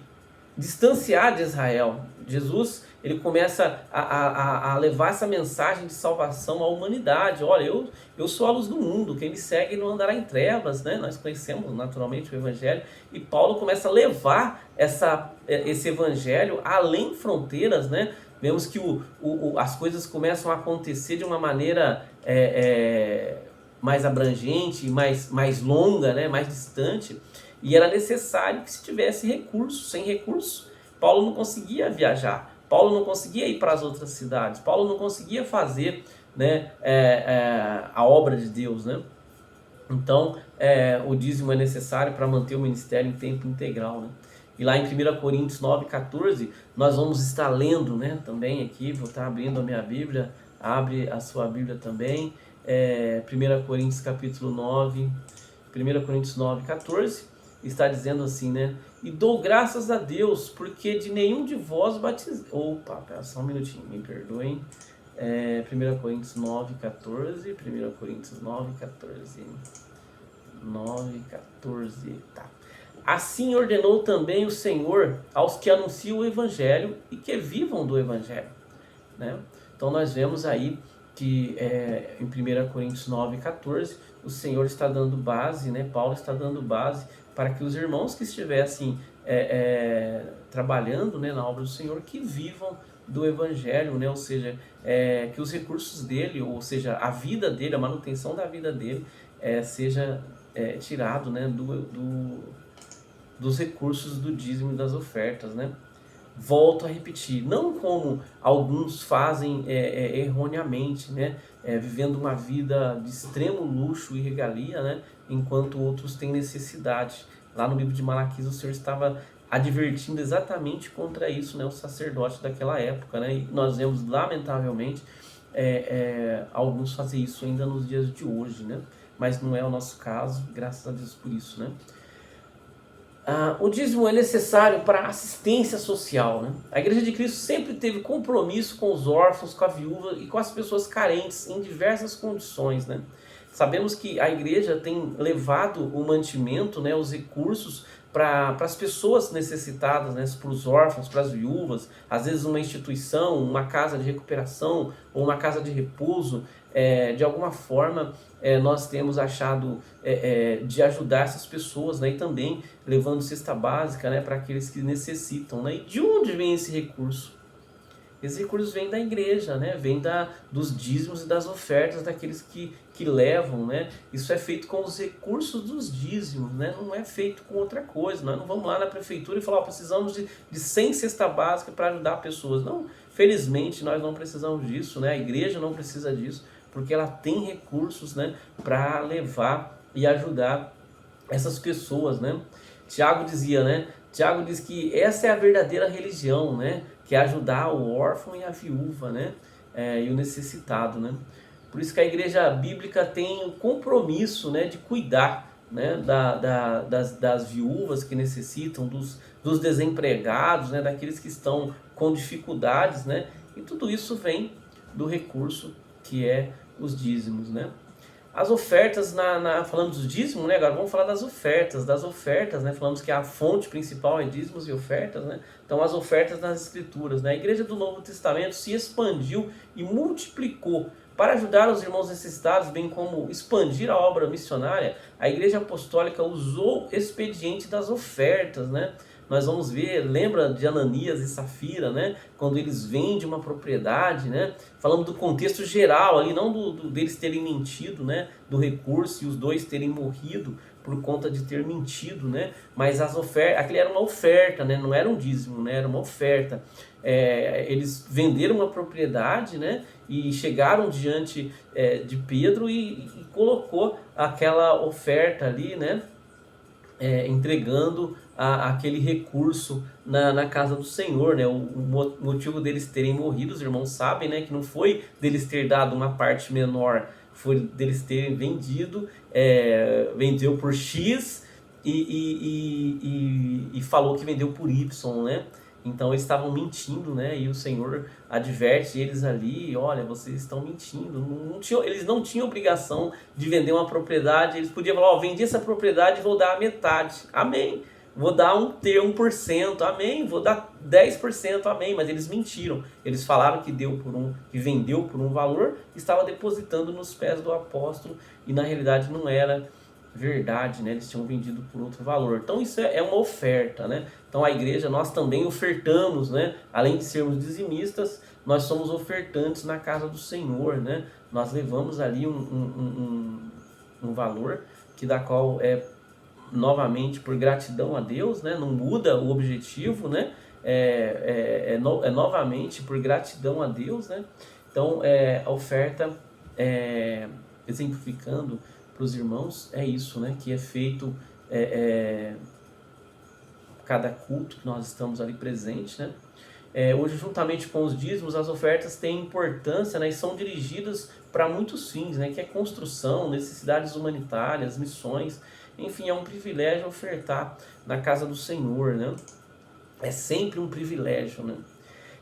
distanciar de Israel. Jesus, ele começa a levar essa mensagem de salvação à humanidade. Olha, eu sou a luz do mundo, quem me segue não andará em trevas, né? Nós conhecemos naturalmente o Evangelho, e Paulo começa a levar esse Evangelho além fronteiras, né? Vemos que as coisas começam a acontecer de uma maneira mais abrangente, mais longa, né? Mais distante, e era necessário que se tivesse recurso. Sem recurso, Paulo não conseguia viajar, Paulo não conseguia ir para as outras cidades, Paulo não conseguia fazer, né, a obra de Deus, né? Então, o dízimo é necessário para manter o ministério em tempo integral, né? E lá em 1 Coríntios 9,14, nós vamos estar lendo, né, também aqui, vou estar abrindo a minha Bíblia, abre a sua Bíblia também, 1 Coríntios capítulo 9, 1 Coríntios 9,14, está dizendo assim, né? E dou graças a Deus, porque de nenhum de vós batizei... Opa, pera só um minutinho, me perdoem. 1 Coríntios 9,14, 1 Coríntios 9,14, 9,14, tá. Assim ordenou também o Senhor aos que anunciam o Evangelho e que vivam do Evangelho, né? Então nós vemos aí que em 1 Coríntios 9,14, o Senhor está dando base, né? Paulo está dando base para que os irmãos que estivessem trabalhando, né, na obra do Senhor, que vivam do Evangelho, né? Ou seja, que os recursos dele, ou seja, a vida dele, a manutenção da vida dele, seja tirado, né, dos recursos do dízimo e das ofertas, né? Volto a repetir, não como alguns fazem erroneamente, né? Vivendo uma vida de extremo luxo e regalia, né? Enquanto outros têm necessidade. Lá no livro de Malaquias o Senhor estava advertindo exatamente contra isso, né? Os sacerdotes daquela época, né? E nós vemos, lamentavelmente, alguns fazer isso ainda nos dias de hoje, né? Mas não é o nosso caso, graças a Deus por isso, né? O dízimo é necessário para a assistência social, né? A Igreja de Cristo sempre teve compromisso com os órfãos, com a viúva e com as pessoas carentes em diversas condições, né? Sabemos que a igreja tem levado o mantimento, né, os recursos para as pessoas necessitadas, né, para os órfãos, para as viúvas, às vezes uma instituição, uma casa de recuperação ou uma casa de repouso. De alguma forma nós temos achado de ajudar essas pessoas, né, e também levando cesta básica, né, para aqueles que necessitam, né? E de onde vem esse recurso? Esse recurso vem da igreja, né? Vem dos dízimos e das ofertas daqueles que levam, né? Isso é feito com os recursos dos dízimos, né? Não é feito com outra coisa. Nós não vamos lá na prefeitura e falar, precisamos de 100 cesta básica para ajudar pessoas. Não, felizmente nós não precisamos disso, né? A igreja não precisa disso, porque ela tem recursos, né, para levar e ajudar essas pessoas, né? Tiago dizia, né? Tiago diz que essa é a verdadeira religião, né? Que é ajudar o órfão e a viúva, né? E o necessitado, né? Por isso que a igreja bíblica tem o compromisso, né, de cuidar, né, das viúvas que necessitam, dos desempregados, né, daqueles que estão com dificuldades, né? E tudo isso vem do recurso que é os dízimos, né? As ofertas, falamos do dízimo, né? Agora vamos falar das ofertas, né? Falamos que a fonte principal é dízimos e ofertas, né? Então as ofertas nas escrituras, né? A igreja do Novo Testamento se expandiu e multiplicou para ajudar os irmãos necessitados, bem como expandir a obra missionária. A igreja apostólica usou o expediente das ofertas, né? Nós vamos ver, lembra de Ananias e Safira, né? Quando eles vendem uma propriedade, né? Falando do contexto geral ali, não deles terem mentido, né? Do recurso e os dois terem morrido por conta de ter mentido, né? Mas as ofertas, aquilo era uma oferta, né? Não era um dízimo, né? Era uma oferta. Eles venderam uma propriedade, né? E chegaram diante de Pedro e colocou aquela oferta ali, né? Entregando aquele recurso na casa do Senhor, né? O motivo deles terem morrido, os irmãos sabem, né? Que não foi deles ter dado uma parte menor, foi deles terem vendido, vendeu por X e falou que vendeu por Y, né? Então eles estavam mentindo, né? E o Senhor adverte eles ali, olha, vocês estão mentindo. Eles não tinham obrigação de vender uma propriedade. Eles podiam falar, vendi essa propriedade e vou dar a metade. Amém. Vou dar 1%, amém. Vou dar 10%, amém. Mas eles mentiram. Eles falaram que vendeu por um valor, estava depositando nos pés do apóstolo e na realidade não era verdade, né? Eles tinham vendido por outro valor. Então isso é uma oferta, né? Então a igreja, nós também ofertamos, né? Além de sermos dizimistas, nós somos ofertantes na casa do Senhor, né? Nós levamos ali um valor da qual novamente por gratidão a Deus, né? Não muda o objetivo, né? Novamente por gratidão a Deus, né? Então a oferta, exemplificando para os irmãos, é isso, né? Que é feito cada culto que nós estamos ali presentes, né? Hoje, juntamente com os dízimos, as ofertas têm importância, né? E são dirigidas para muitos fins, né? Que é construção, necessidades humanitárias, missões. Enfim, é um privilégio ofertar na casa do Senhor, né? É sempre um privilégio, né?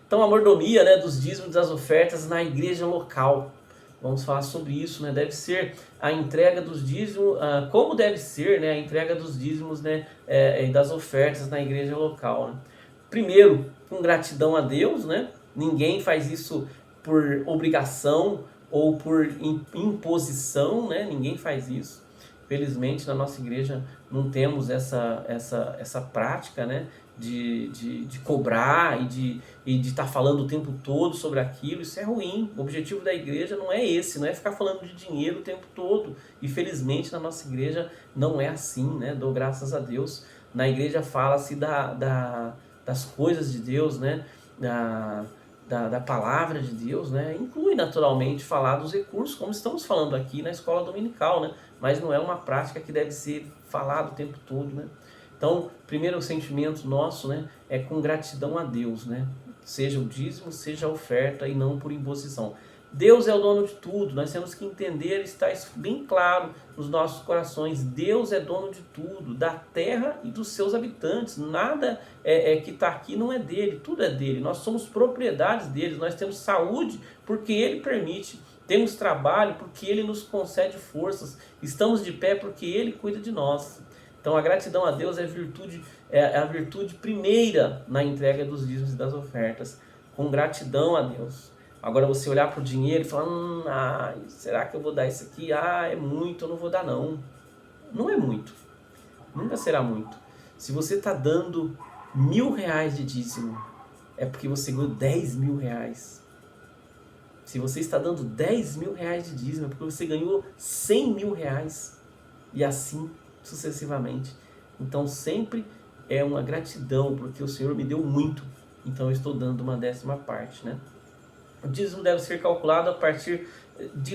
Então, a mordomia, né, dos dízimos e das ofertas na igreja local. Vamos falar sobre isso, né? Deve ser a entrega dos dízimos, como deve ser, né, a entrega dos dízimos, né, e das ofertas na igreja local, né? Primeiro, com gratidão a Deus, né? Ninguém faz isso por obrigação ou por imposição, né? Ninguém faz isso. Felizmente, na nossa igreja não temos essa prática, né? De cobrar e de estar falando o tempo todo sobre aquilo. Isso é ruim. O objetivo da igreja não é esse, não é ficar falando de dinheiro o tempo todo. E felizmente na nossa igreja não é assim, né? Dou graças a Deus. Na igreja fala-se das coisas de Deus, né? Da palavra de Deus, né? Inclui naturalmente falar dos recursos, como estamos falando aqui na escola dominical, né? Mas não é uma prática que deve ser falada o tempo todo, né? Então, primeiro sentimento nosso, né, é com gratidão a Deus, né? Seja o dízimo, seja a oferta e não por imposição. Deus é o dono de tudo, nós temos que entender, está bem claro nos nossos corações. Deus é dono de tudo, da terra e dos seus habitantes. Nada que está aqui não é dele, tudo é dele. Nós somos propriedades dele, nós temos saúde porque ele permite. Temos trabalho porque ele nos concede forças. Estamos de pé porque ele cuida de nós. Então a gratidão a Deus é a virtude primeira na entrega dos dízimos e das ofertas. Com gratidão a Deus. Agora você olhar para o dinheiro e falar, será que eu vou dar isso aqui? É muito, eu não vou dar não. Não é muito. Nunca será muito. Se você está dando R$1.000 de dízimo, é porque você ganhou R$10.000. Se você está dando R$10.000 de dízimo, é porque você ganhou R$100.000. E assim sucessivamente. Então sempre é uma gratidão, porque o Senhor me deu muito. Então eu estou dando uma 10ª parte, né? O dízimo deve ser calculado a partir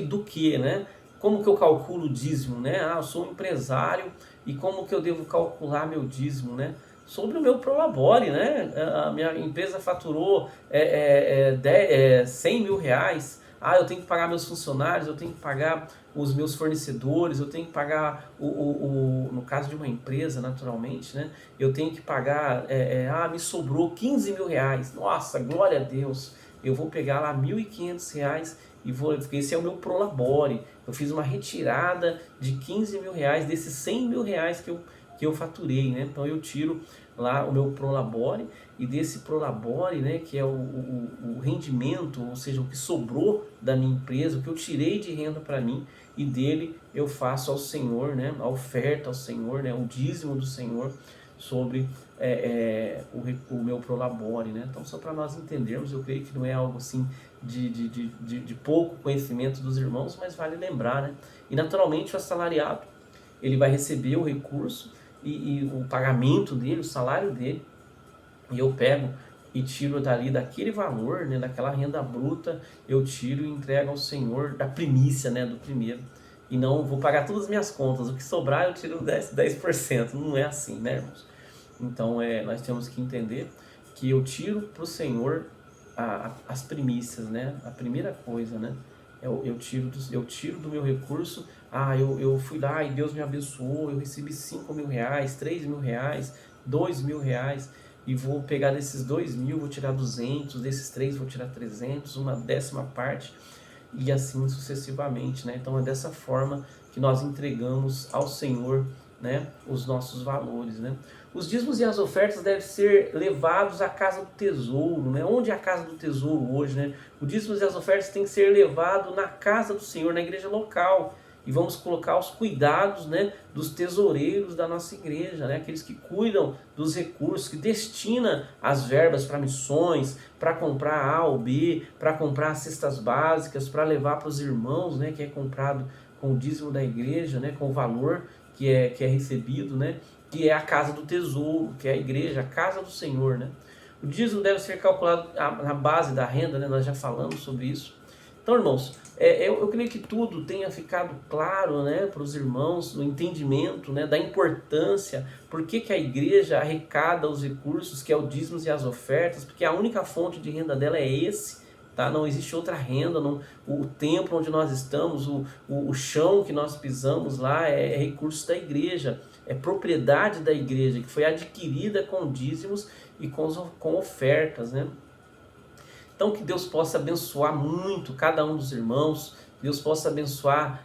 do que, né? Como que eu calculo o dízimo, né? Eu sou um empresário e como que eu devo calcular meu dízimo, né? Sobre o meu prolabore, né? A minha empresa faturou R$100.000. Eu tenho que pagar meus funcionários, eu tenho que pagar os meus fornecedores, eu tenho que pagar, no caso de uma empresa, naturalmente, né? Eu tenho que pagar, me sobrou R$15.000. Nossa, glória a Deus! Eu vou pegar lá R$1.500 e esse é o meu prolabore. Eu fiz uma retirada de 15 mil reais desses 100 mil reais que eu faturei, né? Então eu tiro lá o meu prolabore, e desse prolabore, né, que é o rendimento, ou seja, o que sobrou da minha empresa, o que eu tirei de renda para mim, e dele eu faço ao Senhor, né, a oferta ao Senhor, né, o dízimo do Senhor sobre o meu prolabore, né? Então, só para nós entendermos, eu creio que não é algo assim de pouco conhecimento dos irmãos, mas vale lembrar, né? E naturalmente o assalariado, ele vai receber o recurso e o pagamento dele, o salário dele, e eu pego e tiro daquele valor, né, daquela renda bruta, eu tiro e entrego ao Senhor da primícia, né, do primeiro. E não vou pagar todas as minhas contas, o que sobrar eu tiro 10%, não é assim, né, irmãos? Então nós temos que entender que eu tiro para o Senhor as primícias, né, a primeira coisa, né, eu tiro do meu recurso. Eu fui lá e Deus me abençoou, eu recebi 5 mil reais, 3 mil reais, 2 mil reais, e vou pegar desses 2 mil, vou tirar 200, desses 3 vou tirar 300, uma décima parte, e assim sucessivamente, né? Então é dessa forma que nós entregamos ao Senhor, né, os nossos valores, né? Os dízimos e as ofertas devem ser levados à casa do tesouro, né? Onde é a casa do tesouro hoje, né? Os dízimos e as ofertas têm que ser levados na casa do Senhor, na igreja local. E vamos colocar os cuidados, né, dos tesoureiros da nossa igreja, né, aqueles que cuidam dos recursos, que destinam as verbas para missões, para comprar A ou B, para comprar cestas básicas, para levar para os irmãos, né, que é comprado com o dízimo da igreja, né, com o valor que é recebido, né, que é a casa do tesouro, que é a igreja, a casa do Senhor, né. O dízimo deve ser calculado na base da renda, né, nós já falamos sobre isso. Então, irmãos, eu creio que tudo tenha ficado claro, né, para os irmãos, o entendimento, né, da importância, por que a igreja arrecada os recursos, que é o dízimos e as ofertas, porque a única fonte de renda dela é esse, tá? Não existe outra renda, o templo onde nós estamos, o chão que nós pisamos lá é recurso da igreja, é propriedade da igreja, que foi adquirida com dízimos e com ofertas, né? Então que Deus possa abençoar muito cada um dos irmãos, Deus possa abençoar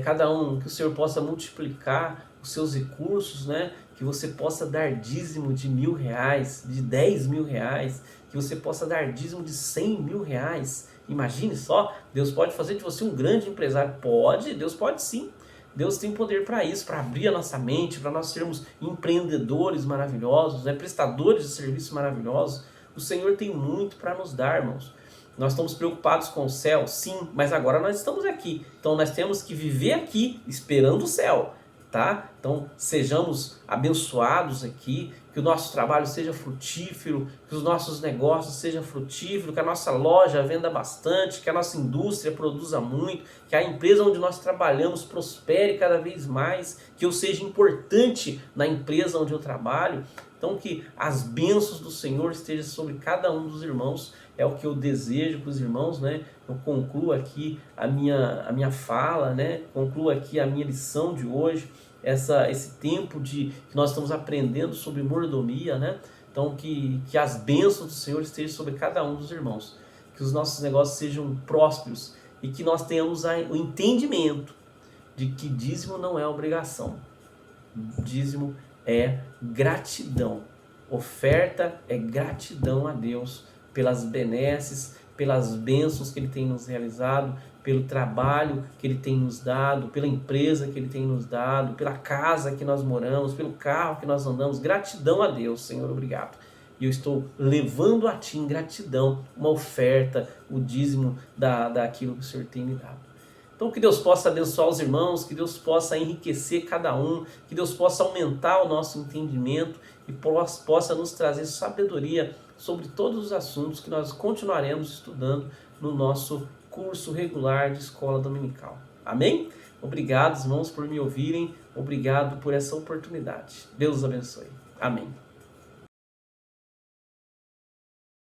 cada um, que o Senhor possa multiplicar os seus recursos, né? Que você possa dar dízimo de 1.000 reais, de 10 mil reais, que você possa dar dízimo de 100 mil reais. Imagine só, Deus pode fazer de você um grande empresário. Pode, Deus pode sim. Deus tem poder para isso, para abrir a nossa mente, para nós sermos empreendedores maravilhosos, né? Prestadores de serviços maravilhosos. O Senhor tem muito para nos dar, irmãos. Nós estamos preocupados com o céu, sim, mas agora nós estamos aqui. Então nós temos que viver aqui, esperando o céu, tá? Então sejamos abençoados aqui, que o nosso trabalho seja frutífero, que os nossos negócios sejam frutíferos, que a nossa loja venda bastante, que a nossa indústria produza muito, que a empresa onde nós trabalhamos prospere cada vez mais, que eu seja importante na empresa onde eu trabalho. Então que as bênçãos do Senhor estejam sobre cada um dos irmãos, é o que eu desejo para os irmãos, né? Eu concluo aqui a minha fala, né? Concluo aqui a minha lição de hoje, esse tempo que nós estamos aprendendo sobre mordomia, né? Então que as bênçãos do Senhor estejam sobre cada um dos irmãos, que os nossos negócios sejam prósperos e que nós tenhamos o entendimento de que dízimo não é obrigação, dízimo é gratidão, oferta é gratidão a Deus pelas benesses, pelas bênçãos que Ele tem nos realizado, pelo trabalho que Ele tem nos dado, pela empresa que Ele tem nos dado, pela casa que nós moramos, pelo carro que nós andamos. Gratidão a Deus, Senhor, obrigado. E eu estou levando a Ti em gratidão uma oferta, o dízimo daquilo que o Senhor tem me dado. Então que Deus possa abençoar os irmãos, que Deus possa enriquecer cada um, que Deus possa aumentar o nosso entendimento e possa nos trazer sabedoria sobre todos os assuntos que nós continuaremos estudando no nosso curso regular de escola dominical. Amém? Obrigado, irmãos, por me ouvirem. Obrigado por essa oportunidade. Deus os abençoe. Amém.